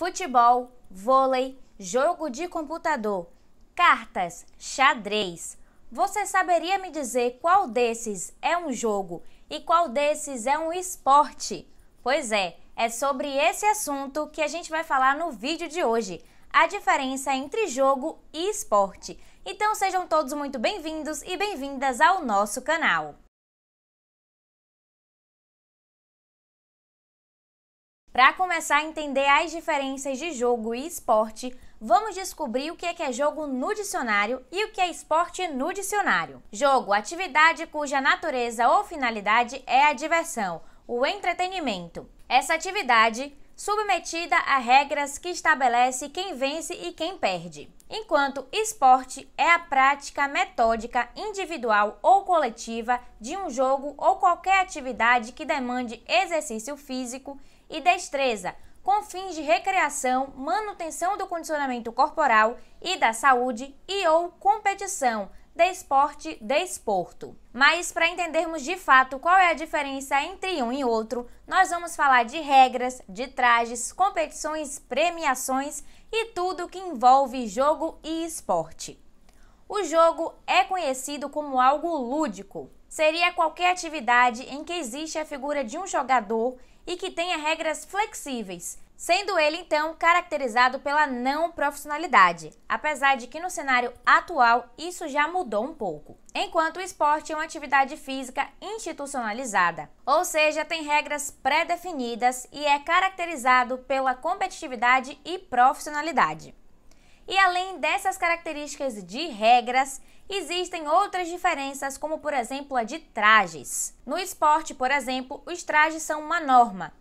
futebol, vôlei, jogo de computador, cartas, xadrez. Você saberia me dizer qual desses é um jogo e qual desses é um esporte? Pois é sobre esse assunto que a gente vai falar no vídeo de hoje, a diferença entre jogo e esporte. Então sejam todos muito bem-vindos e bem-vindas ao nosso canal. Para começar a entender as diferenças de jogo e esporte, vamos descobrir o que é jogo no dicionário e o que é esporte no dicionário. Jogo, atividade cuja natureza ou finalidade é a diversão, o entretenimento. Essa atividade submetida a regras que estabelece quem vence e quem perde. Enquanto esporte é a prática metódica, individual ou coletiva de um jogo ou qualquer atividade que demande exercício físico e destreza, com fins de recreação, manutenção do condicionamento corporal e da saúde e ou competição, desporte, desporto. Mas para entendermos de fato qual é a diferença entre um e outro, nós vamos falar de regras, de trajes, competições, premiações e tudo que envolve jogo e esporte. O jogo é conhecido como algo lúdico. Seria qualquer atividade em que existe a figura de um jogador e que tenha regras flexíveis, sendo ele então caracterizado pela não profissionalidade, apesar de que no cenário atual isso já mudou um pouco. Enquanto o esporte é uma atividade física institucionalizada, ou seja, tem regras pré-definidas e é caracterizado pela competitividade e profissionalidade. E além dessas características de regras, existem outras diferenças, como por exemplo a de trajes. No esporte, por exemplo, os trajes são uma norma.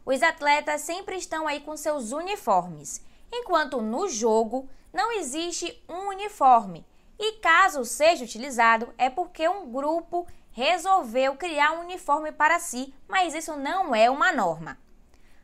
Os atletas sempre estão aí com seus uniformes, enquanto no jogo não existe um uniforme. E caso seja utilizado, é porque um grupo resolveu criar um uniforme para si, mas isso não é uma norma.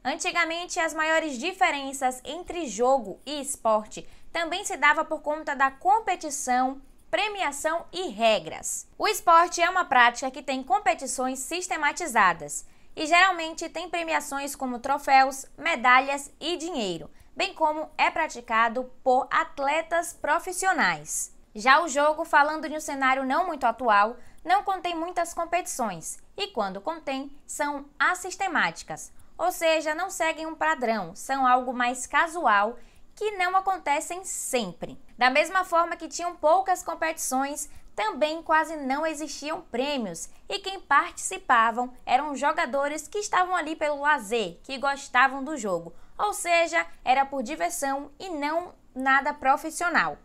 Antigamente, as maiores diferenças entre jogo e esporte também se dava por conta da competição, premiação e regras. O esporte é uma prática que tem competições sistematizadas e geralmente tem premiações como troféus, medalhas e dinheiro, bem como é praticado por atletas profissionais. Já o jogo, falando de um cenário não muito atual, não contém muitas competições e quando contém, são assistemáticas. Ou seja, não seguem um padrão, são algo mais casual que não acontecem sempre. Da mesma forma que tinham poucas competições, também quase não existiam prêmios e quem participavam eram jogadores que estavam ali pelo lazer, que gostavam do jogo. Ou seja, era por diversão e não nada profissional.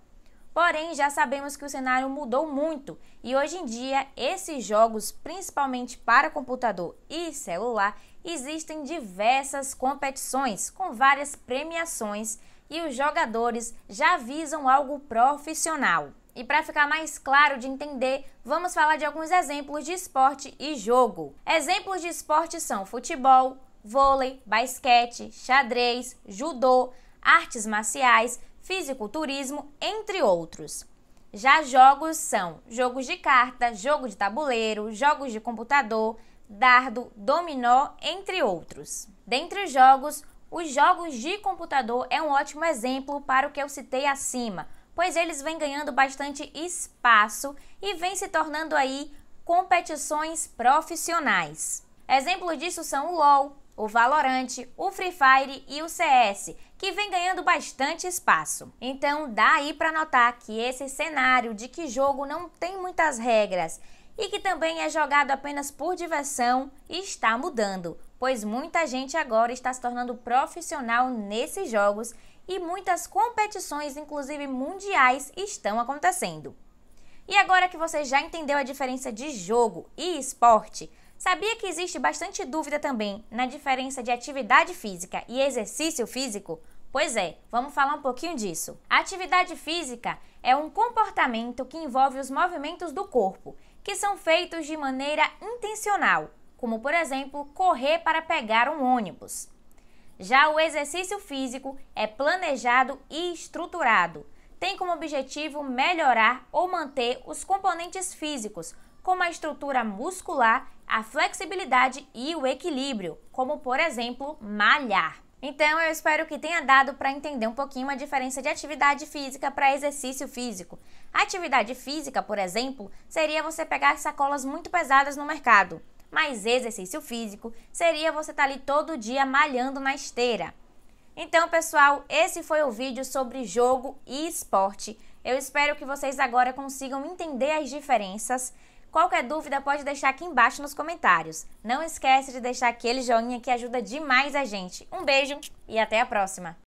Porém, já sabemos que o cenário mudou muito e hoje em dia esses jogos, principalmente para computador e celular, existem diversas competições com várias premiações e os jogadores já visam algo profissional. E para ficar mais claro de entender, vamos falar de alguns exemplos de esporte e jogo. Exemplos de esporte são futebol, vôlei, basquete, xadrez, judô, artes marciais, fisiculturismo, entre outros. Já jogos são jogos de carta, jogo de tabuleiro, jogos de computador, dardo, dominó, entre outros. Dentre os jogos de computador é um ótimo exemplo para o que eu citei acima, pois eles vêm ganhando bastante espaço e vêm se tornando aí competições profissionais. Exemplos disso são o LoL, o Valorant, o Free Fire e o CS, que vem ganhando bastante espaço. Então dá aí para notar que esse cenário de que jogo não tem muitas regras e que também é jogado apenas por diversão está mudando, pois muita gente agora está se tornando profissional nesses jogos e muitas competições, inclusive mundiais, estão acontecendo. E agora que você já entendeu a diferença de jogo e esporte, sabia que existe bastante dúvida também na diferença de atividade física e exercício físico? Pois é, vamos falar um pouquinho disso. A atividade física é um comportamento que envolve os movimentos do corpo, que são feitos de maneira intencional, como por exemplo, correr para pegar um ônibus. Já o exercício físico é planejado e estruturado, tem como objetivo melhorar ou manter os componentes físicos, como a estrutura muscular, a flexibilidade e o equilíbrio, como por exemplo, malhar. Então, eu espero que tenha dado para entender um pouquinho a diferença de atividade física para exercício físico. A atividade física, por exemplo, seria você pegar sacolas muito pesadas no mercado, mas exercício físico seria você estar ali todo dia malhando na esteira. Então, pessoal, esse foi o vídeo sobre jogo e esporte. Eu espero que vocês agora consigam entender as diferenças. Qualquer dúvida pode deixar aqui embaixo nos comentários. Não esquece de deixar aquele joinha que ajuda demais a gente. Um beijo e até a próxima!